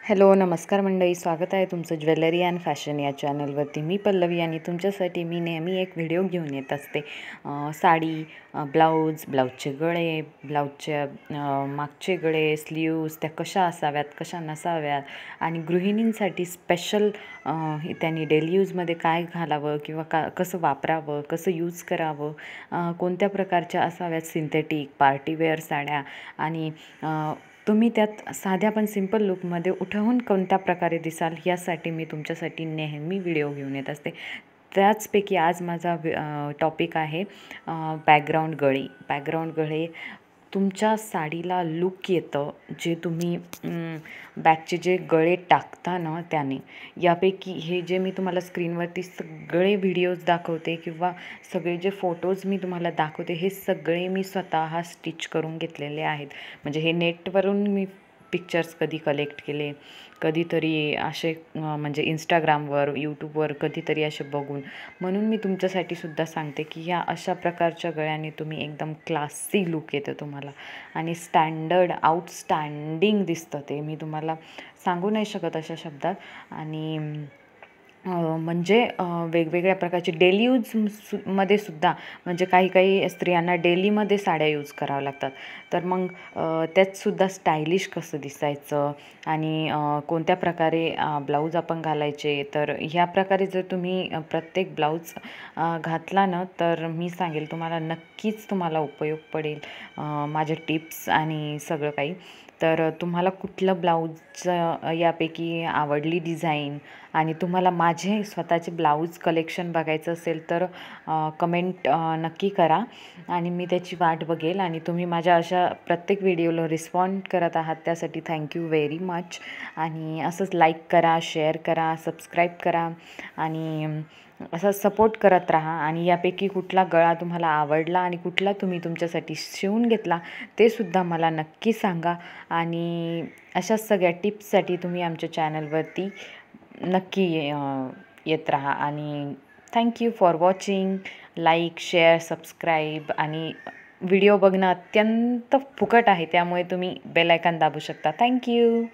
Hello नमस्कार मंडळी, स्वागत आहे तुमचं ज्वेलरी अँड फॅशन या चॅनलवरती. मी पल्लवी आणि तुमच्यासाठी मी नेहमी एक व्हिडिओ घेऊन येत असते. साडी, ब्लाऊजचे गळे, ब्लाऊजच्या मागचे गळे, स्लीव्ज त्या कशा असाव्यात, कशा नसाव्यात आणि गृहिणींसाठी स्पेशल त्यांनी डेली यूजमध्ये काय घालावं किंवा कसं वापरावं, कसं यूज करावं, कोणत्या प्रकारच्या असाव्यात सिंथेटिक पार्टीवेअर साड्या आणि तुम्ही त्यात साध्या पण सिंपल लुकमध्ये उठवून कोणत्या प्रकारे दिसाल यासाठी मी तुमच्यासाठी नेहमी व्हिडिओ घेऊन येत असते. त्याचपैकी आज माझा टॉपिक आहे बॅकग्राऊंड गळे. तुमच्या साडीला लुक येतं जे तुम्ही बॅकचे जे गळे टाकता ना त्याने. यापैकी हे जे मी तुम्हाला स्क्रीनवरती सगळे व्हिडिओज दाखवते किंवा सगळे जे फोटोज मी तुम्हाला दाखवते हे सगळे मी स्वतः स्टिच करून घेतलेले आहेत. म्हणजे हे नेटवरून मी पिक्चर्स कधी कलेक्ट केले, कधीतरी असे म्हणजे इंस्टाग्रामवर, यूट्यूबवर कधीतरी असे बघून. म्हणून मी तुमच्यासाठी सुद्धा सांगते की ह्या अशा प्रकारच्या गळ्याने तुम्ही एकदम क्लासी लुक येतं तुम्हाला आणि आउटस्टँडिंग दिसतं. ते मी तुम्हाला सांगू नाही शकत अशा शब्दात. आणि म्हणजे वेगवेगळ्या प्रकारचे डेली यूजमध्ये सुद्धा, म्हणजे काही स्त्रियांना डेलीमध्ये साड्या यूज कराव्या लागतात. तर मग त्यातसुद्धा स्टायलिश कसं दिसायचं आणि कोणत्या प्रकारे ब्लाऊज आपण घालायचे. तर ह्या प्रकारे जर तुम्ही प्रत्येक ब्लाऊज घातला ना तर मी सांगेल नक्कीच तुम्हाला उपयोग पडेल माझ्या टिप्स आणि सगळं काही. तर तुम्हाला कुठलं ब्लाऊजचं यापैकी आवडली डिझाईन आणि तुम्हाला माझे स्वतःचे ब्लाऊज कलेक्शन बघायचं असेल तर कमेंट नक्की करा आणि मी त्याची वाट बघेल. आणि तुम्ही माझ्या अशा प्रत्येक व्हिडिओला रिस्पॉन्ड करत आहात त्यासाठी थँक्यू व्हेरी मच. आणि असंच लाईक करा, शेअर करा, सबस्क्राईब करा आणि असा सपोर्ट करत राहा. आणि यापैकी कुठला गळा तुम्हाला आवडला आणि कुठला तुम्ही तुमच्यासाठी शिवून घेतला ते सुद्धा मला नक्की सांगा. आणि अशाच सगळ्या टिप्ससाठी तुम्ही आमच्या चॅनलवरती नक्की येत राहा. आणि thank you for watching. Like, share, subscribe. आणि व्हिडिओ बघणं अत्यंत फुकट आहे त्यामुळे तुम्ही बेल आयकॉन दाबू शकता. थँक्यू.